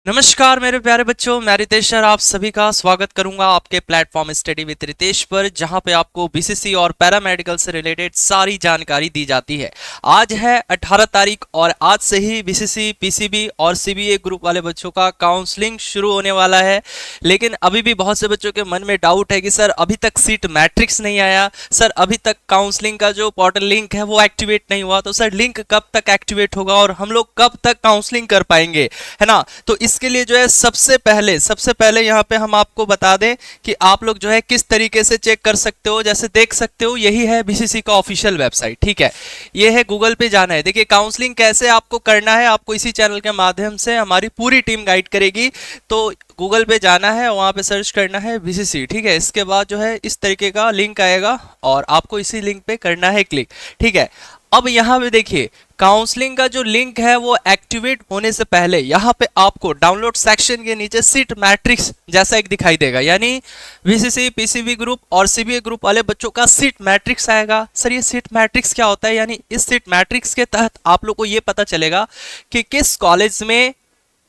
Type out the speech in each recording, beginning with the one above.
नमस्कार मेरे प्यारे बच्चों, मैं रितेश सर आप सभी का स्वागत करूंगा आपके प्लेटफॉर्म स्टडी विद रितेश पर, जहां पे आपको बीसीसी और पैरामेडिकल से रिलेटेड सारी जानकारी दी जाती है। आज है 18 तारीख और आज से ही बीसीसी, पीसीबी और सीबीए ग्रुप वाले बच्चों का काउंसलिंग शुरू होने वाला है। लेकिन अभी भी बहुत से बच्चों के मन में डाउट है कि सर अभी तक सीट मैट्रिक्स नहीं आया, सर अभी तक काउंसलिंग का जो पोर्टल लिंक है वो एक्टिवेट नहीं हुआ, तो सर लिंक कब तक एक्टिवेट होगा और हम लोग कब तक काउंसलिंग कर पाएंगे, है ना। तो इसके लिए जो है सबसे पहले यहाँ पे हम आपको बता दें कि आप लोग जो है किस तरीके से चेक कर सकते हो। जैसे देख सकते हो यही है बीसीसी का ऑफिशियल वेबसाइट, ठीक है। ये है, गूगल पे जाना है। देखिए काउंसलिंग कैसे आपको करना है, आपको इसी चैनल के माध्यम से हमारी पूरी टीम गाइड करेगी। तो गूगल पे जाना है, वहां पे सर्च करना है बीसीसी, ठीक है। इसके बाद जो है इस तरीके का लिंक आएगा और आपको इसी लिंक पे करना है क्लिक, ठीक है। अब यहाँ पे देखिए काउंसलिंग का जो लिंक है वो एक्टिवेट होने से पहले यहाँ पे आपको डाउनलोड सेक्शन के नीचे सीट मैट्रिक्स जैसा एक दिखाई देगा, यानी बीसीसी, पीसीबी ग्रुप और सीबीए ग्रुप वाले बच्चों का सीट मैट्रिक्स आएगा। सर ये सीट मैट्रिक्स क्या होता है? यानी इस सीट मैट्रिक्स के तहत आप लोग को ये पता चलेगा कि किस कॉलेज में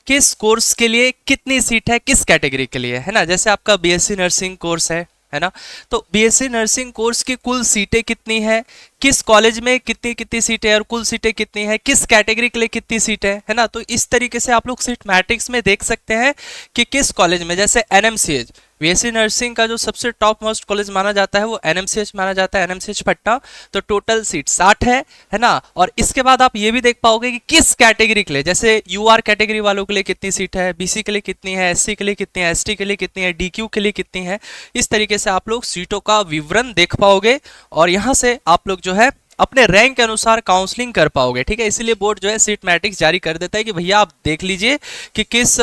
किस कोर्स के लिए कितनी सीट है, किस कैटेगरी के लिए, है ना। जैसे आपका बीएससी नर्सिंग कोर्स है ना, तो बीएससी नर्सिंग कोर्स की कुल सीटें कितनी है, किस कॉलेज में कितनी कितनी सीटें और कुल सीटें कितनी है, किस कैटेगरी के लिए कितनी सीटें है ना। तो इस तरीके से आप लोग सीट मैट्रिक्स में देख सकते हैं कि किस कॉलेज में, जैसे एनएमसीएच बीएससी नर्सिंग का जो सबसे टॉप मोस्ट कॉलेज माना जाता है वो एनएमसीएच माना जाता है, एनएमसीएच पटना। तो टोटल सीट 60 है ना। और इसके बाद आप ये भी देख पाओगे कि किस कैटेगरी के लिए, जैसे यूआर कैटेगरी वालों के लिए कितनी सीट है, बीसी के लिए कितनी है, एससी के लिए कितनी है, एसटी के लिए कितनी है, डीक्यू के लिए कितनी है। इस तरीके से आप लोग सीटों का विवरण देख पाओगे और यहाँ से आप लोग जो है अपने रैंक के अनुसार काउंसलिंग कर पाओगे, ठीक है। इसलिए बोर्ड जो है सीट मैट्रिक्स जारी कर देता है कि भैया आप देख लीजिए कि किस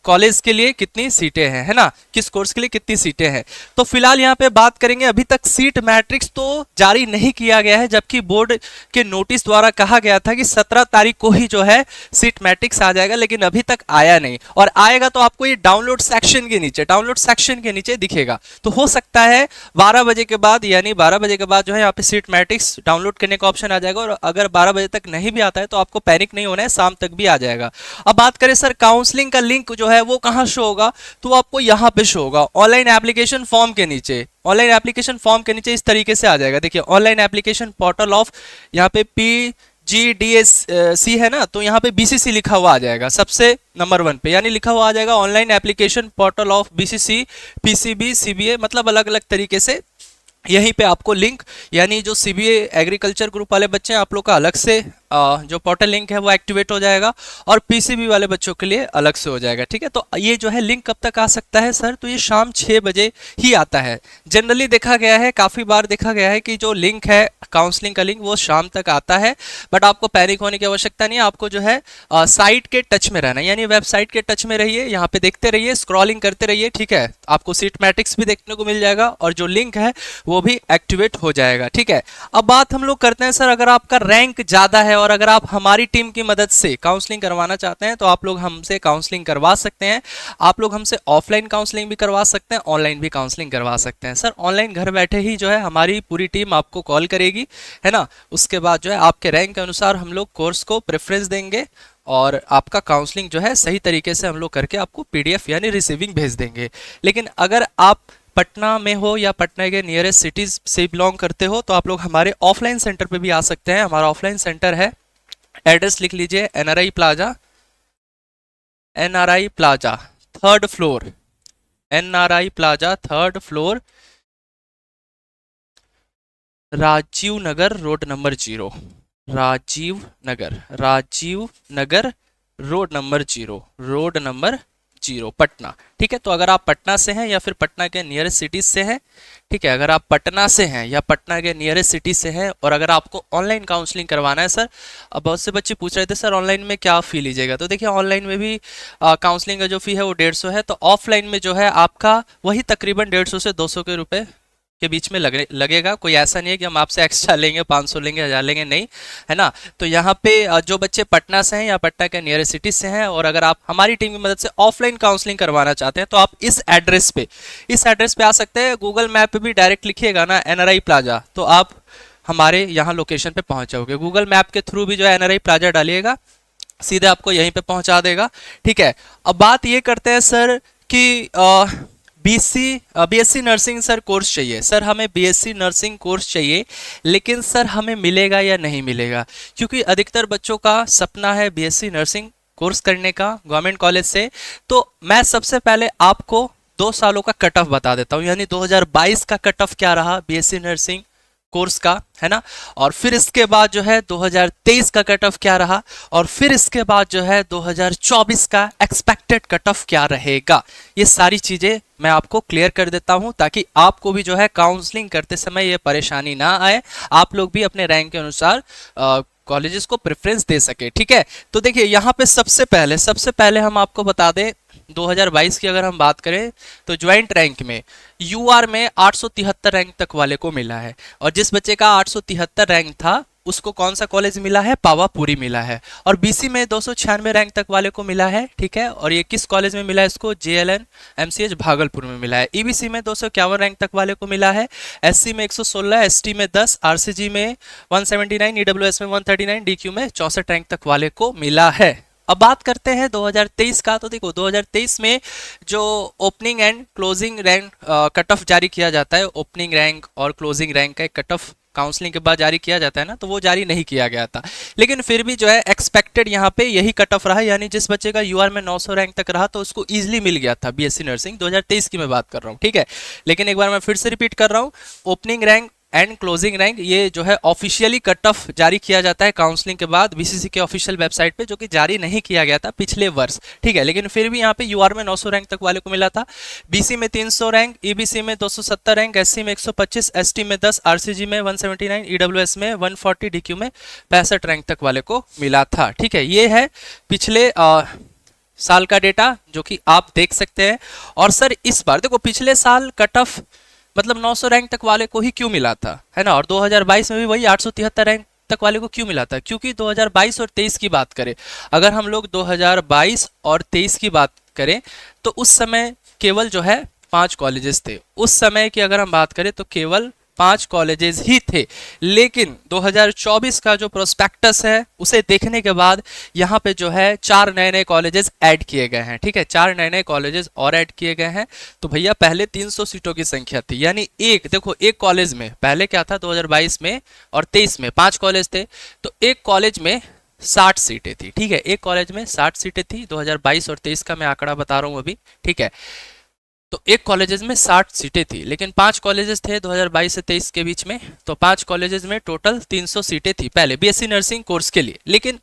कॉलेज के लिए कितनी सीटें हैं, है ना, किस कोर्स के लिए कितनी सीटें हैं। तो फिलहाल यहाँ पे बात करेंगे, अभी तक सीट मैट्रिक्स तो जारी नहीं किया गया है, जबकि बोर्ड के नोटिस द्वारा कहा गया था कि 17 तारीख को ही जो है सीट मैट्रिक्स आ जाएगा, लेकिन अभी तक आया नहीं। और आएगा तो आपको ये डाउनलोड सेक्शन के नीचे दिखेगा। तो हो सकता है 12 बजे के बाद, यानी 12 बजे के बाद जो है यहाँ पे सीट मैट्रिक्स डाउनलोड करने का ऑप्शन आ जाएगा। और अगर 12 बजे तक नहीं भी आता है तो आपको पैनिक नहीं होना है, शाम तक भी आ जाएगा। अब बात करें सर काउंसलिंग का लिंक जो है वो कहां शो होगा, तो आपको यहां पे शो होगा ऑनलाइन एप्लीकेशन फॉर्म के नीचे। ऑनलाइन एप्लीकेशन फॉर्म के नीचे इस तरीके से आ जाएगा। देखिए ऑनलाइन एप्लीकेशन पोर्टल ऑफ, यहाँ पे PGDSC है ना, तो यहाँ पे बीसीसी लिखा हुआ आ जाएगा सबसे नंबर 1 पे, यानी लिखा हुआ आ जाएगा online application portal of BCC, PCB, CBA, मतलब अलग अलग तरीके से यहीं पे आपको लिंक, यानी जो सीबीए एग्रीकल्चर ग्रुप वाले बच्चे हैं आप लोग का अलग से जो पोर्टल लिंक है वो एक्टिवेट हो जाएगा और पीसीबी वाले बच्चों के लिए अलग से हो जाएगा, ठीक है। तो ये जो है लिंक कब तक आ सकता है सर, तो ये शाम 6 बजे ही आता है। जनरली देखा गया है, काफ़ी बार देखा गया है कि जो लिंक है काउंसलिंग का लिंक वो शाम तक आता है। बट आपको पैनिक होने की आवश्यकता नहीं है, आपको जो है साइट के टच में रहना है, यानी वेबसाइट के टच में रहिए, यहाँ पे देखते रहिए, स्क्रॉलिंग करते रहिए, ठीक है। आपको सीट मैट्रिक्स भी देखने को मिल जाएगा और जो लिंक है वो भी एक्टिवेट हो जाएगा, ठीक है। अब बात हम लोग करते हैं सर, अगर आपका रैंक ज़्यादा है और अगर आप हमारी टीम की मदद से काउंसलिंग करवाना चाहते हैं तो आप लोग हमसे काउंसलिंग करवा सकते हैं। आप लोग हमसे ऑफलाइन काउंसलिंग भी करवा सकते हैं, ऑनलाइन भी काउंसलिंग करवा सकते हैं। सर ऑनलाइन घर बैठे ही जो है हमारी पूरी टीम आपको कॉल करेगी, है ना। उसके बाद जो है आपके रैंक के अनुसार हम लोग कोर्स को प्रेफरेंस देंगे और आपका काउंसलिंग जो है सही तरीके से हम लोग करके आपको पीडीएफ यानी रिसीविंग भेज देंगे। लेकिन अगर आप पटना में हो या पटना के नियरेस्ट सिटीज से बिलोंग करते हो तो आप लोग हमारे ऑफलाइन सेंटर पे भी आ सकते हैं। हमारा ऑफलाइन सेंटर है, एड्रेस लिख लीजिए, NRI plaza third floor, NRI plaza third floor, Rajiv Nagar road number 0, Rajiv Nagar road number 0 Patna, ठीक है। तो अगर आप पटना से हैं या फिर पटना के नियरेस्ट सिटीज से हैं, ठीक है, अगर आप पटना से हैं या पटना के नियरेस्ट सिटी से हैं और अगर आपको ऑनलाइन काउंसलिंग करवाना है सर, अब बहुत से बच्चे पूछ रहे थे सर ऑनलाइन में क्या फ़ी लीजिएगा, तो देखिए ऑनलाइन में भी काउंसलिंग का जो फ़ी है वो 150 है। तो ऑफलाइन में जो है आपका वही तकरीबन 150 से 200 के रुपये के बीच में लगेगा। कोई ऐसा नहीं है कि हम आपसे एक्स्ट्रा लेंगे, 500 लेंगे, 1000 लेंगे, नहीं, है ना। तो यहाँ पे जो बच्चे पटना से हैं या पटना के नियरेस्ट सिटी से हैं और अगर आप हमारी टीम की मदद से ऑफलाइन काउंसलिंग करवाना चाहते हैं तो आप इस एड्रेस पे आ सकते हैं। गूगल मैप पे भी डायरेक्ट लिखिएगा ना एनआरआई प्लाजा, तो आप हमारे यहाँ लोकेशन पे पहुँच जाओगे। गूगल मैप के थ्रू भी जो है एनआरआई प्लाजा डालिएगा सीधे आपको यहीं पे पहुंचा देगा। ठीक है, अब बात ये करते हैं सर कि बीएससी नर्सिंग सर कोर्स चाहिए, सर हमें बीएससी नर्सिंग कोर्स चाहिए, लेकिन सर हमें मिलेगा या नहीं मिलेगा? क्योंकि अधिकतर बच्चों का सपना है बीएससी नर्सिंग कोर्स करने का गवर्नमेंट कॉलेज से। तो मैं सबसे पहले आपको 2 सालों का कट ऑफ बता देता हूं, यानी 2022 का कट ऑफ क्या रहा बीएससी नर्सिंग कोर्स का, है ना। और फिर इसके बाद जो है 2023 का कट ऑफ क्या रहा, और फिर इसके बाद जो है 2024 का एक्सपेक्टेड कट ऑफ क्या रहेगा। ये सारी चीजें मैं आपको क्लियर कर देता हूं ताकि आपको भी जो है काउंसलिंग करते समय ये परेशानी ना आए, आप लोग भी अपने रैंक के अनुसार कॉलेजेस को प्रेफरेंस दे सके। ठीक है, तो देखिए यहाँ पे सबसे पहले हम आपको बता दें 2022 की अगर हम बात करें तो ज्वाइंट रैंक में यूआर में 873 रैंक तक वाले को मिला है, और जिस बच्चे का 873 रैंक था उसको कौन सा कॉलेज मिला है? पावापुरी मिला है। और बीसी में 296 रैंक तक वाले को मिला है। ठीक है, और ये किस कॉलेज में मिला है? इसको जेएलएन एमसीएच भागलपुर में मिला है। ईबीसी में 251 रैंक तक वाले को मिला है। एससी में 116, एसटी में 10, आरसीजी में 179, ईडब्ल्यूएस में 139, डीक्यू में 64 रैंक तक वाले को मिला है। अब बात करते हैं 2023 का। तो देखो 2023 में जो opening and closing rank cut off जारी किया जाता है, ओपनिंग रैंक और क्लोजिंग रैंक का एक कट ऑफ काउंसलिंग के बाद जारी किया जाता है ना, तो वो जारी नहीं किया गया था। लेकिन फिर भी जो है एक्सपेक्टेड यहाँ पे यही कट ऑफ रहा, यानी जिस बच्चे का यूआर में 900 रैंक तक रहा तो उसको इजीली मिल गया था बीएससी नर्सिंग। 2023 की मैं बात कर रहा हूँ। ठीक है, लेकिन एक बार मैं फिर से रिपीट कर रहा हूँ, opening rank and closing rank ये जो है ऑफिशियली कट ऑफ जारी किया जाता है काउंसलिंग के बाद बीसीसी के ऑफिशियल वेबसाइट पे, जो कि जारी नहीं किया गया था पिछले वर्ष। ठीक है, लेकिन फिर भी यहाँ पे यूआर में 900 रैंक तक वाले को मिला था, बीसी में 300 रैंक, ईबीसी में 270 रैंक, एससी में 125, एसटी में 10, आरसीजी में 179, ईडब्ल्यूएस में 140, डीक्यू में 65 रैंक तक वाले को मिला था। ठीक है, ये है पिछले साल का डेटा जो कि आप देख सकते हैं। और सर इस बार देखो पिछले साल कट ऑफ मतलब 900 रैंक तक वाले को ही क्यों मिला था, है ना, और 2022 में भी वही 873 रैंक तक वाले को क्यों मिला था? क्योंकि 2022 और 23 की बात करें, अगर हम लोग 2022 और 23 की बात करें तो उस समय केवल जो है 5 कॉलेजेस थे। उस समय की अगर हम बात करें तो केवल 5 कॉलेजेस ही थे। लेकिन 2024 का जो प्रोस्पेक्टस है उसे देखने के बाद यहाँ पे जो है 4 नए कॉलेजेस ऐड किए गए हैं। ठीक है, 4 नए कॉलेजेस और ऐड किए गए हैं। तो भैया पहले 300 सीटों की संख्या थी, यानी एक कॉलेज में पहले क्या था 2022 में और 23 में 5 कॉलेज थे, तो एक कॉलेज में 60 सीटें थी। ठीक है, एक कॉलेज में 60 सीटें थी। 2022 और 23 का मैं आंकड़ा बता रहा हूँ अभी। ठीक है, तो एक कॉलेजेस में 60 सीटें थी, लेकिन 5 कॉलेजेस थे 2022 से 23 के बीच में, तो 5 कॉलेजेस में टोटल 300 सीटें थी पहले बीएससी नर्सिंग कोर्स के लिए। लेकिन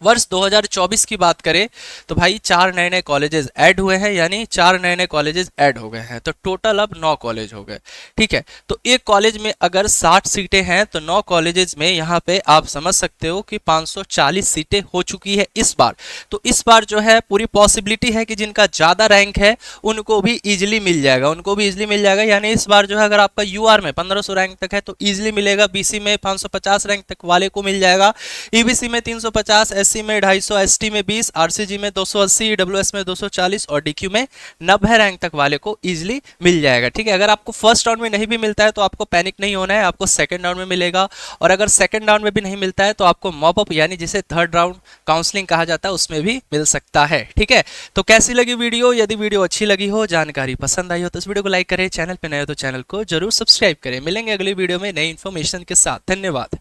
वर्ष 2024 की बात करें तो भाई 4 नए कॉलेजेस ऐड हुए हैं, यानी 4 नए कॉलेजेस ऐड हो गए हैं, तो टोटल अब 9 कॉलेज हो गए। ठीक है, तो एक कॉलेज में अगर 60 सीटें हैं तो 9 कॉलेजेस में यहाँ पे आप समझ सकते हो कि 540 सीटें हो चुकी है इस बार। तो इस बार जो है पूरी पॉसिबिलिटी है कि जिनका ज़्यादा रैंक है उनको भी ईजिली मिल जाएगा, यानी इस बार जो है अगर आपका यूआर में 1500 रैंक तक है तो ईजिली मिलेगा, बीसी में 550 रैंक तक वाले को मिल जाएगा, ईबीसी में 350, एससी में 250, एसटी में 20, आरसीजी में 280, ईडब्ल्यूएस में 240 और डीक्यू में 90 रैंक तक वाले को इजीली मिल जाएगा। ठीक है, अगर आपको फर्स्ट राउंड में नहीं भी मिलता है तो आपको पैनिक नहीं होना है, आपको सेकंड राउंड में मिलेगा, और अगर सेकंड राउंड में भी नहीं मिलता है तो आपको मॉप अप यानी जिसे थर्ड राउंड काउंसलिंग कहा जाता है उसमें भी मिल सकता है। ठीक है, तो कैसी लगी वीडियो? यदि वीडियो अच्छी लगी हो, जानकारी पसंद आई हो तो इस वीडियो को लाइक करें, चैनल पर नए हो तो चैनल को जरूर सब्सक्राइब करें। मिलेंगे अगली वीडियो में नई इन्फॉर्मेशन के साथ। धन्यवाद।